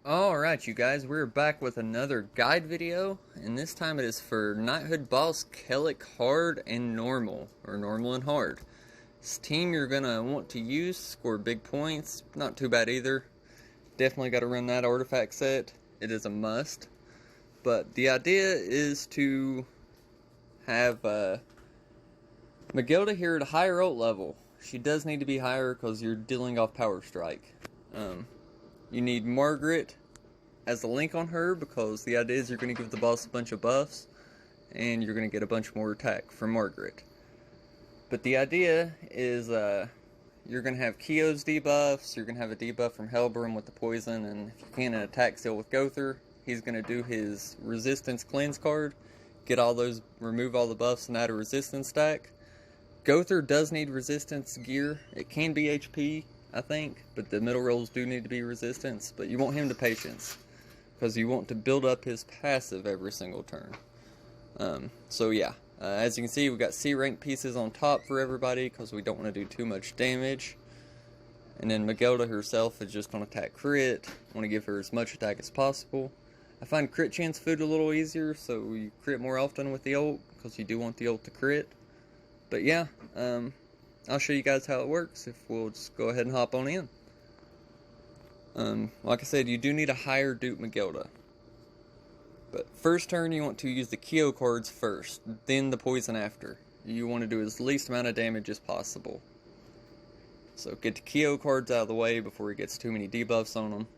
Alright you guys, we're back with another guide video, and this time it is for Knighthood Boss Kelak Hard and Normal, or Normal and Hard. This team you're gonna want to use, score big points, not too bad either. Definitely gotta run that artifact set, it is a must. But the idea is to have Magelda here at a higher ult level. She does need to be higher because you're dealing off Power Strike. You need Margaret as a link on her because the idea is you're going to give the boss a bunch of buffs and you're going to get a bunch more attack from Margaret. But the idea is you're going to have Keo's debuffs, you're going to have a debuff from Helbram with the poison, and if you can, an attack seal with Gother. He's going to do his resistance cleanse card, get all those, remove all the buffs and add a resistance stack. Gother does need resistance gear. It can be HP, I think, but the middle rolls do need to be resistance. But you want him to patience because you want to build up his passive every single turn. So yeah, as you can see, we got C rank pieces on top for everybody because we don't want to do too much damage. And then Magelda herself is just going to attack crit. Want to give her as much attack as possible. I find crit chance food a little easier, so you crit more often with the ult because you do want the ult to crit. But yeah, I'll show you guys how it works if we'll just go ahead and hop on in. Like I said, you do need a higher dupe Magelda. But first turn you want to use the Keo cards first, then the poison after. You want to do as least amount of damage as possible. So get the Keo cards out of the way before he gets too many debuffs on them.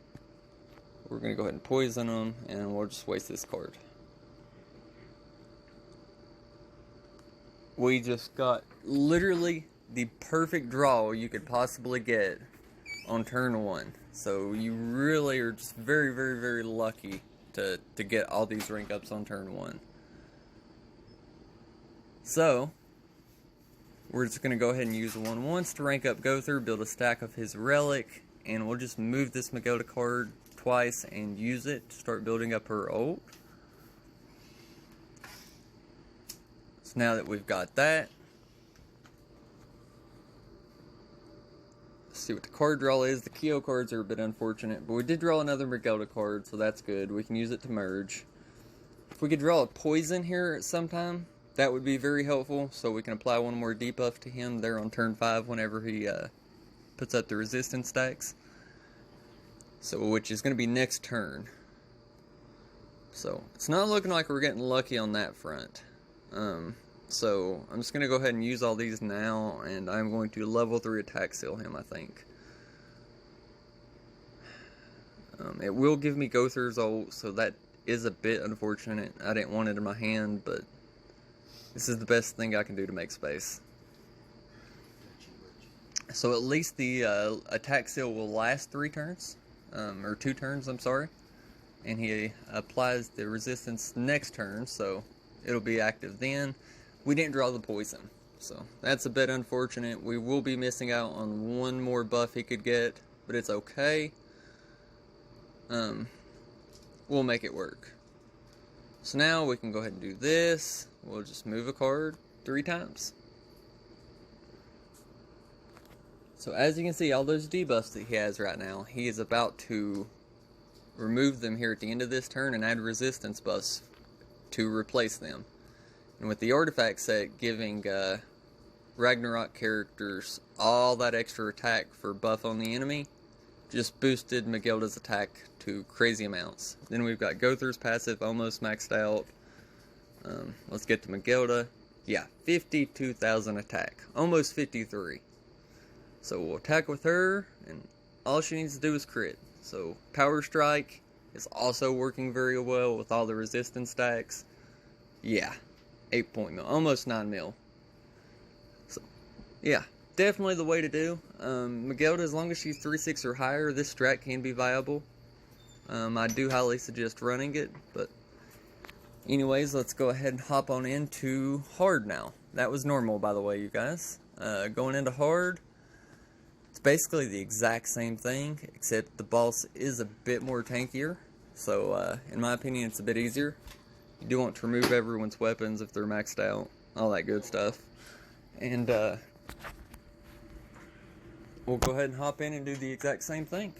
We're going to go ahead and poison them, and we'll just waste this card. We just got literally the perfect draw you could possibly get on turn 1. So you really are just very, very, very lucky to get all these rank ups on turn 1. So we're just going to go ahead and use the 1/1s to rank up Gother, build a stack of his relic, and we'll just move this Magelda card twice and use it to start building up her ult. So now that we've got that, let's see what the card draw is. The Keo cards are a bit unfortunate, but we did draw another Magelda card, so that's good. We can use it to merge. If we could draw a poison here at some time, that would be very helpful, so we can apply one more debuff to him there on turn 5 whenever he puts up the resistance stacks. So, which is going to be next turn. So, it's not looking like we're getting lucky on that front. So, I'm just going to go ahead and use all these now, and I'm going to level 3 attack seal him, I think. It will give me Gother's ult, so that is a bit unfortunate. I didn't want it in my hand, but this is the best thing I can do to make space. So at least the attack seal will last 3 turns. Or 2 turns, I'm sorry. And he applies the resistance next turn, so it'll be active then. We didn't draw the poison, so that's a bit unfortunate. We will be missing out on one more buff he could get, but it's okay. We'll make it work. So now we can go ahead and do this. We'll just move a card 3 times. So as you can see, all those debuffs that he has right now, he is about to remove them here at the end of this turn and add resistance buffs to replace them. And with the artifact set giving Ragnarok characters all that extra attack for buff on the enemy, just boosted Magelda's attack to crazy amounts. Then we've got Gother's passive almost maxed out. Let's get to Magelda. Yeah, 52,000 attack. Almost 53. So we'll attack with her, and all she needs to do is crit. So Power Strike is also working very well with all the resistance stacks. Yeah, 8 mil, almost 9 mil. So yeah, definitely the way to do. Magelda, as long as she's 3/6 or higher, this strat can be viable. I do highly suggest running it, but anyways, let's go ahead and hop on into hard now. That was normal, by the way, you guys. Going into hard, it's basically the exact same thing, except the boss is a bit more tankier. So, in my opinion, it's a bit easier. You do want to remove everyone's weapons if they're maxed out, all that good stuff. And, we'll go ahead and hop in and do the exact same thing.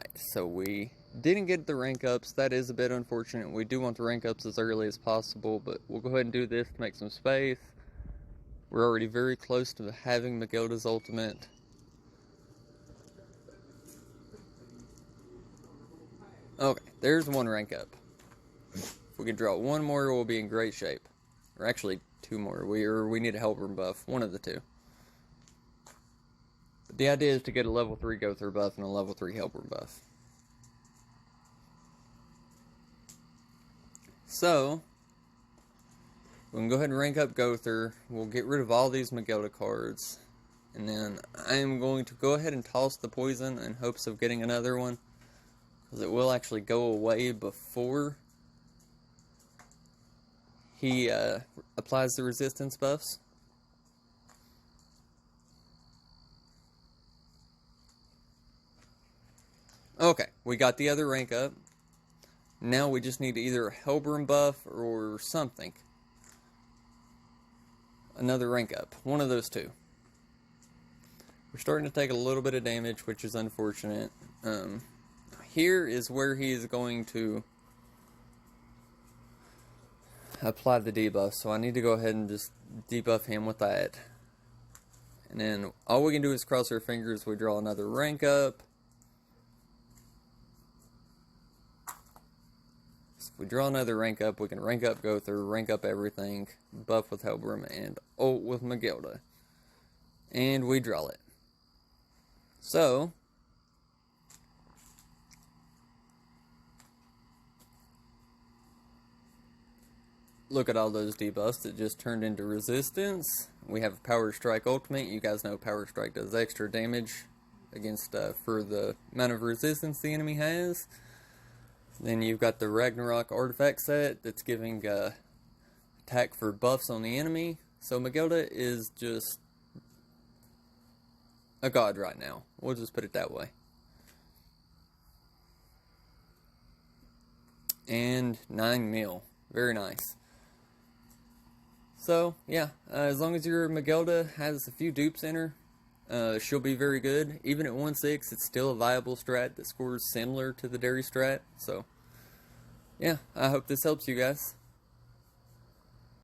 Alright, so we didn't get the rank ups. That is a bit unfortunate. We do want the rank ups as early as possible, but we'll go ahead and do this to make some space. We're already very close to having Magelda's ultimate. Okay, there's one rank up. If we can draw one more, we'll be in great shape. Or actually, two more. We need a Hellburn buff. One of the two. But the idea is to get a level 3 go-through buff and a level 3 Hellburn buff. So, we can go ahead and rank up go-through. We'll get rid of all these Magelda cards. And then I am going to go ahead and toss the poison in hopes of getting another one. Because it will actually go away before he applies the resistance buffs. Okay, we got the other rank up. Now we just need either a Hellburn buff or something. Another rank up. One of those two. We're starting to take a little bit of damage, which is unfortunate. Here is where he is going to apply the debuff, so I need to go ahead and just debuff him with that. And then all we can do is cross our fingers. We draw another rank up. So if we draw another rank up, we can rank up go through, rank up everything, buff with Hellburn, and ult with Magelda. And we draw it. So, look at all those debuffs that just turned into resistance. We have Power Strike Ultimate. You guys know Power Strike does extra damage against for the amount of resistance the enemy has. Then you've got the Ragnarok artifact set that's giving attack for buffs on the enemy. So Magelda is just a god right now. We'll just put it that way. And 9 mil. Very nice. So, yeah, as long as your Magelda has a few dupes in her, she'll be very good. Even at 1/6, it's still a viable strat that scores similar to the Dairy strat. So, yeah, I hope this helps you guys.